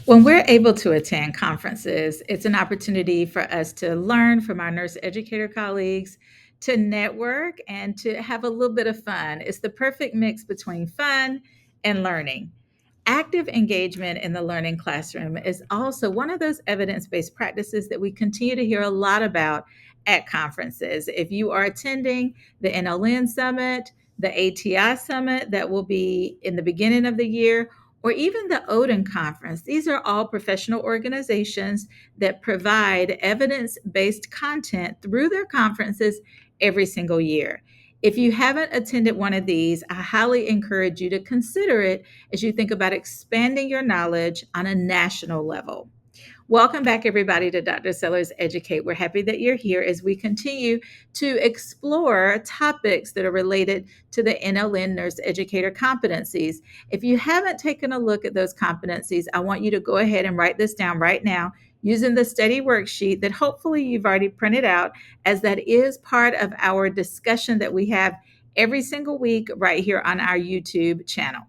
When we're able to attend conferences, it's an opportunity for us to learn from our nurse educator colleagues, to network, and to have a little bit of fun. It's the perfect mix between fun and learning. Active engagement in the learning classroom is also one of those evidence based practices that we continue to hear a lot about at conferences. If you are attending the NLN Summit, the ATI Summit that will be in the beginning of the year, or even the Odin Conference, these are all professional organizations that provide evidence based content through their conferences every single year. If you haven't attended one of these, I highly encourage you to consider it as you think about expanding your knowledge on a national level. Welcome back, everybody, to Dr. Sellars Educate. We're happy that you're here as we continue to explore topics that are related to the NLN Nurse Educator competencies. If you haven't taken a look at those competencies, I want you to go ahead and write this down right now using the study worksheet that hopefully you've already printed out, as that is part of our discussion that we have every single week right here on our YouTube channel.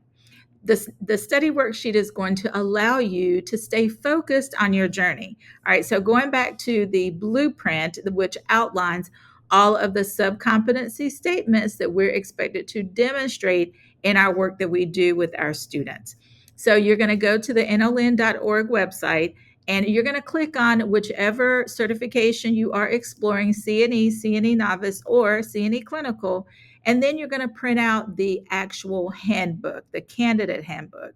The study worksheet is going to allow you to stay focused on your journey. All right, so going back to the blueprint, which outlines all of the sub-competency statements that we're expected to demonstrate in our work that we do with our students. So you're going to go to the nln.org website, and you're going to click on whichever certification you are exploring, CNE, CNE Novice, or CNE Clinical, and then you're going to print out the actual handbook, the candidate handbook.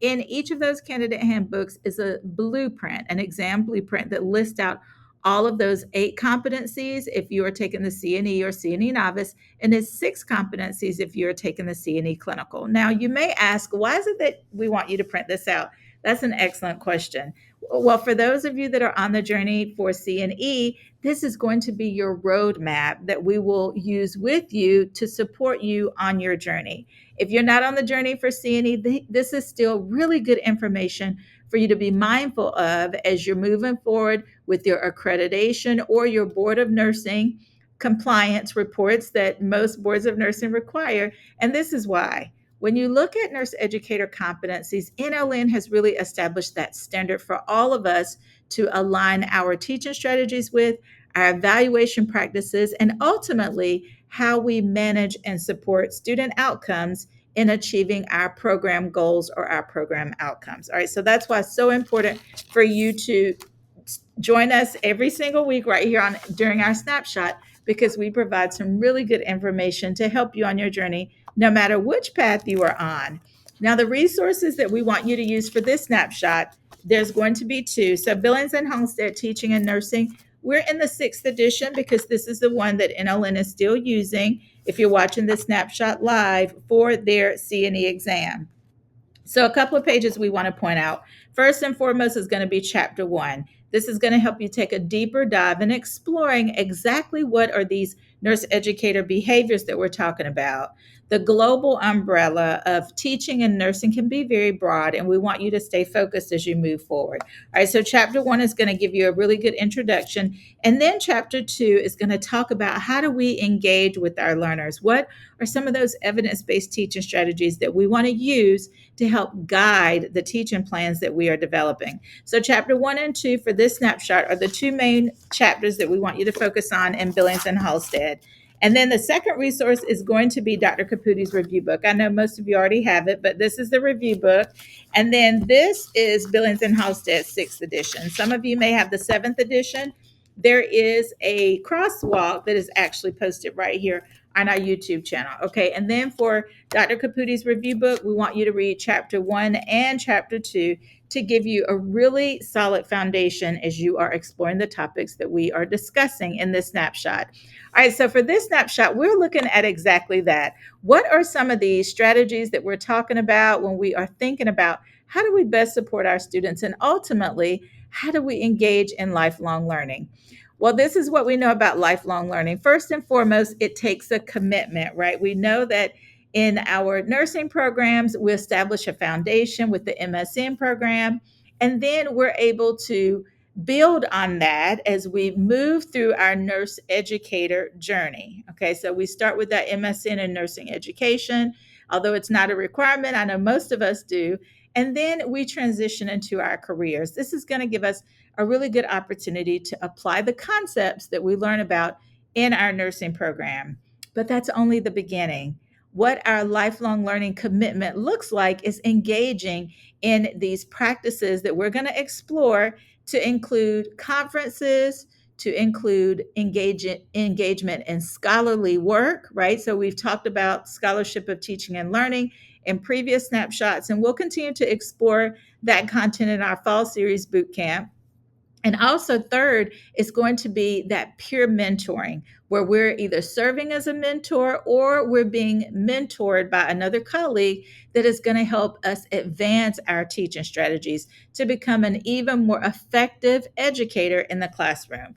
In each of those candidate handbooks is a blueprint, an exam blueprint that lists out all of those 8 competencies if you are taking the CNE or CNE novice, and it's 6 competencies if you're taking the CNE clinical. Now, you may ask, why is it that we want you to print this out? That's an excellent question. Well, for those of you that are on the journey for CNE, this is going to be your roadmap that we will use with you to support you on your journey. If you're not on the journey for CNE, this is still really good information for you to be mindful of as you're moving forward with your accreditation or your Board of Nursing compliance reports that most boards of nursing require. And this is why. When you look at nurse educator competencies, NLN has really established that standard for all of us to align our teaching strategies with, our evaluation practices, and ultimately how we manage and support student outcomes in achieving our program goals or our program outcomes. All right, so that's why it's so important for you to join us every single week right here on during our snapshot, because we provide some really good information to help you on your journey, no matter which path you are on. Now, the resources that we want you to use for this snapshot, there's going to be 2. So Billings and Halstead Teaching and Nursing, we're in the 6th edition because this is the one that NLN is still using if you're watching this snapshot live for their CNE exam. So a couple of pages we want to point out. First and foremost is going to be chapter 1. This is going to help you take a deeper dive in exploring exactly what are these nurse educator behaviors that we're talking about. The global umbrella of teaching and nursing can be very broad, and we want you to stay focused as you move forward. All right, so chapter 1 is going to give you a really good introduction, and then chapter 2 is going to talk about how do we engage with our learners. What are some of those evidence-based teaching strategies that we want to use to help guide the teaching plans that we are developing. So chapter 1 and 2 for this snapshot are the 2 main chapters that we want you to focus on in Billings and Halstead. And then the second resource is going to be Dr. Caputi's review book. I know most of you already have it, but this is the review book. And then this is Billings and Halstead's 6th edition. Some of you may have the 7th edition. There is a crosswalk that is actually posted right here on our YouTube channel. Okay, and then for Dr. Caputi's review book, we want you to read chapter 1 and chapter 2 to give you a really solid foundation as you are exploring the topics that we are discussing in this snapshot. All right, so for this snapshot, we're looking at exactly that. What are some of these strategies that we're talking about when we are thinking about how do we best support our students, and ultimately, how do we engage in lifelong learning? Well, this is what we know about lifelong learning. First and foremost, it takes a commitment, right? We know that in our nursing programs, we establish a foundation with the MSN program, and then we're able to build on that as we move through our nurse educator journey. Okay, so we start with that MSN in nursing education, although it's not a requirement. I know most of us do. And then we transition into our careers. This is going to give us a really good opportunity to apply the concepts that we learn about in our nursing program. But that's only the beginning. What our lifelong learning commitment looks like is engaging in these practices that we're going to explore, to include conferences, to include engagement in scholarly work, right? So we've talked about scholarship of teaching and learning in previous snapshots, and we'll continue to explore that content in our fall series boot camp. And also, third, is going to be that peer mentoring, where we're either serving as a mentor or we're being mentored by another colleague that is going to help us advance our teaching strategies to become an even more effective educator in the classroom.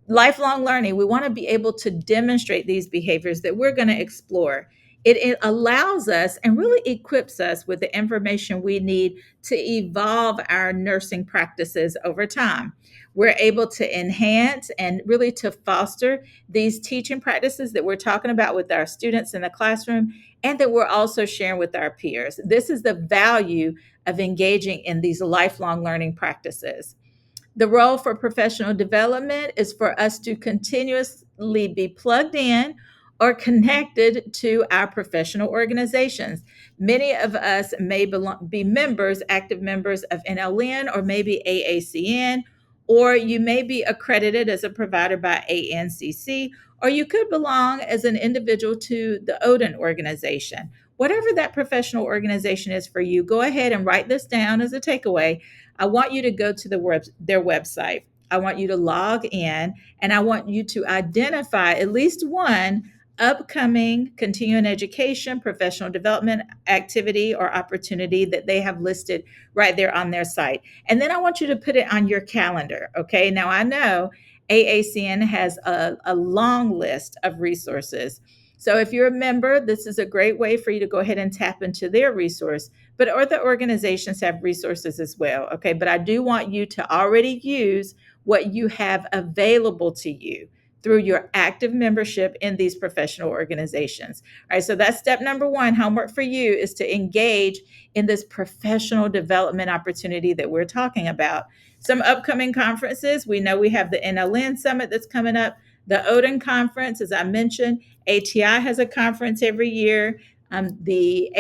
Lifelong learning, we want to be able to demonstrate these behaviors that we're going to explore. It allows us and really equips us with the information we need to evolve our nursing practices over time. We're able to enhance and really to foster these teaching practices that we're talking about with our students in the classroom, and that we're also sharing with our peers. This is the value of engaging in these lifelong learning practices. The role for professional development is for us to continuously be plugged in or connected to our professional organizations. Many of us may be members, active members of NLN or maybe AACN, or you may be accredited as a provider by ANCC, or you could belong as an individual to the Odin organization. Whatever that professional organization is for you, go ahead and write this down as a takeaway. I want you to go to their website. I want you to log in, and I want you to identify at least one upcoming continuing education, professional development activity or opportunity that they have listed right there on their site. And then I want you to put it on your calendar. Okay. Now I know AACN has a long list of resources. So if you're a member, this is a great way for you to go ahead and tap into their resource. But other organizations have resources as well. Okay. But I do want you to already use what you have available to you through your active membership in these professional organizations. All right. So that's step number one. Homework for you is to engage in this professional development opportunity that we're talking about. Some upcoming conferences. We know we have the NLN Summit that's coming up, the Odin Conference, as I mentioned. ATI has a conference every year. The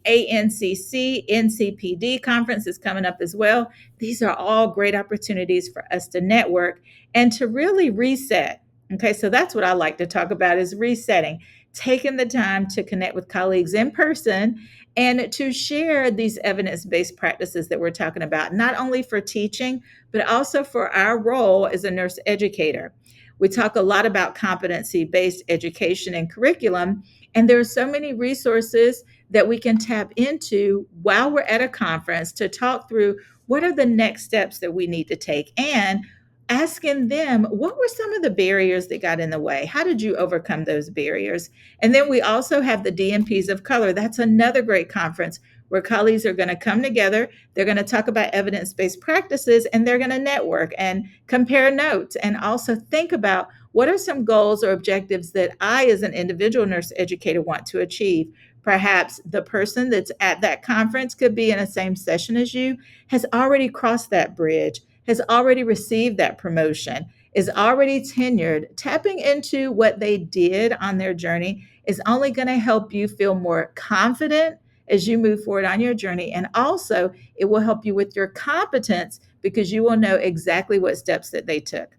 ANCC NCPD conference is coming up as well. These are all great opportunities for us to network and to really reset. Okay, so that's what I like to talk about, is resetting, taking the time to connect with colleagues in person and to share these evidence-based practices that we're talking about, not only for teaching, but also for our role as a nurse educator. We talk a lot about competency-based education and curriculum, and there are so many resources that we can tap into while we're at a conference to talk through what are the next steps that we need to take, and asking them, what were some of the barriers that got in the way? How did you overcome those barriers? And then we also have the DMPs of Color. That's another great conference where colleagues are going to come together. They're going to talk about evidence-based practices, and they're going to network and compare notes, and also think about what are some goals or objectives that I, as an individual nurse educator, want to achieve. Perhaps the person that's at that conference could be in the same session as you, has already crossed that bridge, has already received that promotion, is already tenured. Tapping into what they did on their journey is only going to help you feel more confident as you move forward on your journey. And also, it will help you with your competence because you will know exactly what steps that they took.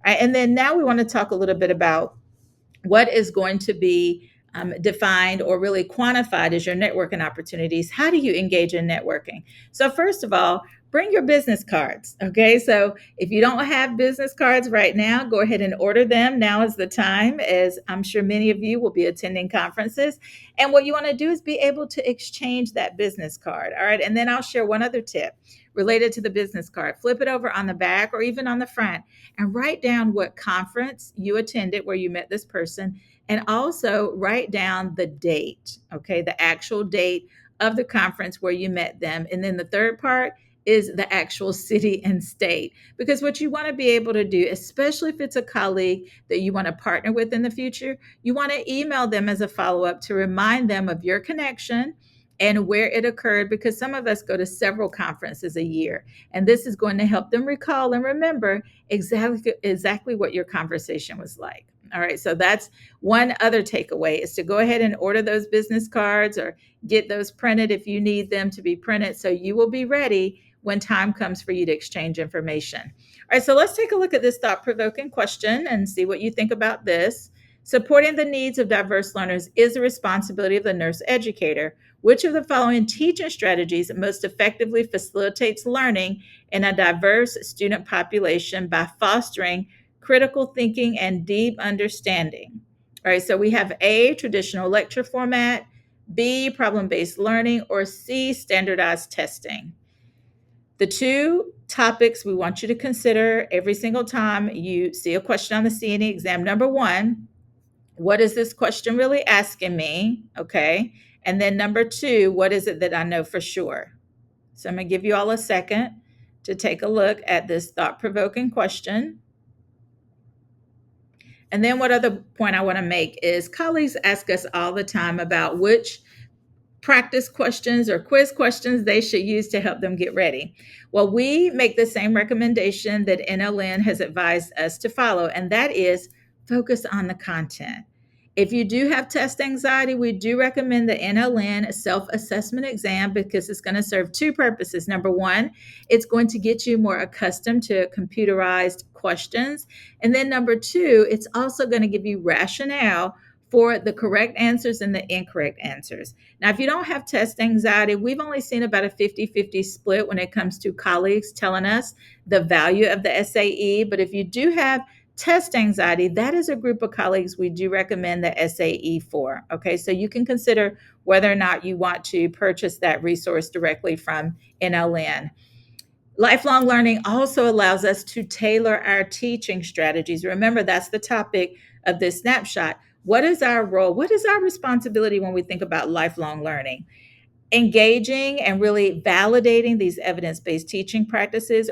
All right, and then now we want to talk a little bit about what is going to be defined or really quantified as your networking opportunities. How do you engage in networking? So, first of all, bring your business cards. Okay. So, if you don't have business cards right now, go ahead and order them. Now is the time, as I'm sure many of you will be attending conferences. And what you want to do is be able to exchange that business card. All right. And then I'll share one other tip related to the business card. Flip it over on the back or even on the front and write down what conference you attended where you met this person, and also write down the date, okay, the actual date of the conference where you met them. And then the third part is the actual city and state, because what you want to be able to do, especially if it's a colleague that you want to partner with in the future, you want to email them as a follow-up to remind them of your connection and where it occurred, because some of us go to several conferences a year, and this is going to help them recall and remember exactly what your conversation was like. All right, so that's one other takeaway, is to go ahead and order those business cards or get those printed if you need them to be printed, so you will be ready when time comes for you to exchange information. All right, so let's take a look at this thought-provoking question and see what you think about this. Supporting the needs of diverse learners is the responsibility of the nurse educator. Which of the following teaching strategies most effectively facilitates learning in a diverse student population by fostering critical thinking and deep understanding? All right, so we have A, traditional lecture format, B, problem based learning, or C, standardized testing. The two topics we want you to consider every single time you see a question on the CNE exam. Number one, what is this question really asking me? Okay. And then number two, what is it that I know for sure? So I'm going to give you all a second to take a look at this thought provoking question. And then, what other point I want to make is colleagues ask us all the time about which practice questions or quiz questions they should use to help them get ready. Well, we make the same recommendation that NLN has advised us to follow, and that is focus on the content. If you do have test anxiety, we do recommend the NLN self-assessment exam, because it's going to serve two purposes. Number one, it's going to get you more accustomed to computerized questions. And then number two, it's also going to give you rationale for the correct answers and the incorrect answers. Now, if you don't have test anxiety, we've only seen about a 50-50 split when it comes to colleagues telling us the value of the SAE. But if you do have test anxiety, that is a group of colleagues we do recommend the SAE for. Okay, so you can consider whether or not you want to purchase that resource directly from NLN. Lifelong learning also allows us to tailor our teaching strategies. Remember, that's the topic of this snapshot. What is our role? What is our responsibility when we think about lifelong learning? Engaging and really validating these evidence-based teaching practices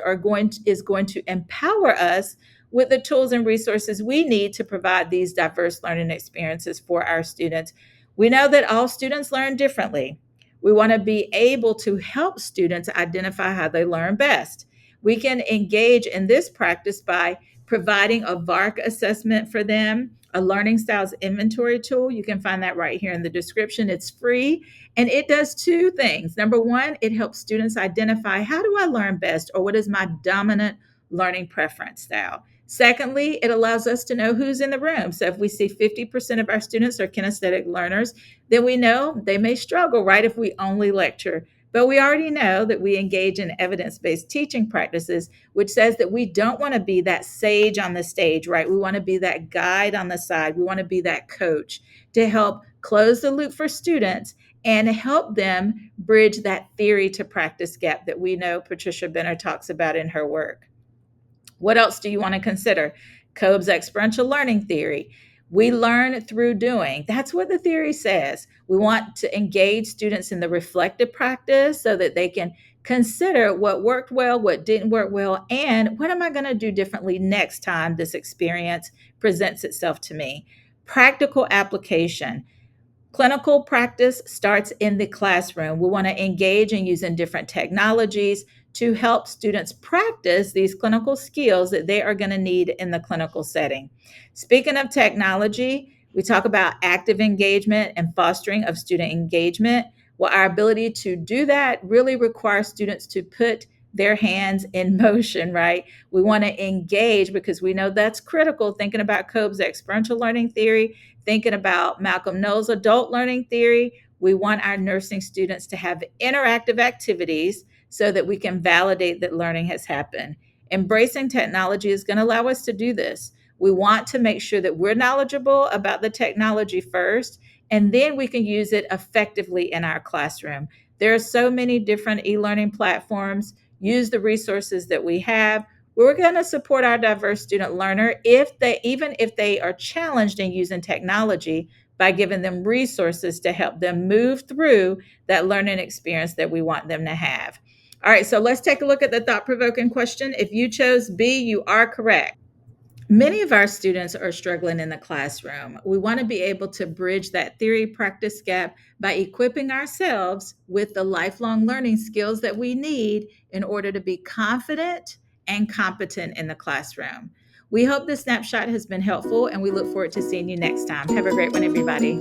is going to empower us with the tools and resources we need to provide these diverse learning experiences for our students. We know that all students learn differently. We want to be able to help students identify how they learn best. We can engage in this practice by providing a VARC assessment for them, a learning styles inventory tool. You can find that right here in the description. It's free, and it does two things. Number one, it helps students identify, how do I learn best, or what is my dominant learning preference style? Secondly, it allows us to know who's in the room. So if we see 50% of our students are kinesthetic learners, then we know they may struggle, right, if we only lecture. But we already know that we engage in evidence-based teaching practices, which says that we don't want to be that sage on the stage, right? We want to be that guide on the side. We want to be that coach to help close the loop for students and help them bridge that theory to practice gap that we know Patricia Benner talks about in her work. What else do you want to consider? Kolb's experiential learning theory. We learn through doing. That's what the theory says. We want to engage students in the reflective practice so that they can consider what worked well, what didn't work well, and what am I going to do differently next time this experience presents itself to me. Practical application. Clinical practice starts in the classroom. We want to engage in using different technologies to help students practice these clinical skills that they are going to need in the clinical setting. Speaking of technology, we talk about active engagement and fostering of student engagement. Well, our ability to do that really requires students to put their hands in motion, right? We want to engage because we know that's critical. Thinking about Kolb's experiential learning theory, thinking about Malcolm Knowles' adult learning theory, we want our nursing students to have interactive activities so that we can validate that learning has happened. Embracing technology is going to allow us to do this. We want to make sure that we're knowledgeable about the technology first, and then we can use it effectively in our classroom. There are so many different e-learning platforms. Use the resources that we have. We're going to support our diverse student learner even if they are challenged in using technology, by giving them resources to help them move through that learning experience that we want them to have. All right, so let's take a look at the thought-provoking question. If you chose B, you are correct. Many of our students are struggling in the classroom. We want to be able to bridge that theory practice gap by equipping ourselves with the lifelong learning skills that we need in order to be confident and competent in the classroom. We hope this snapshot has been helpful and we look forward to seeing you next time. Have a great one, everybody.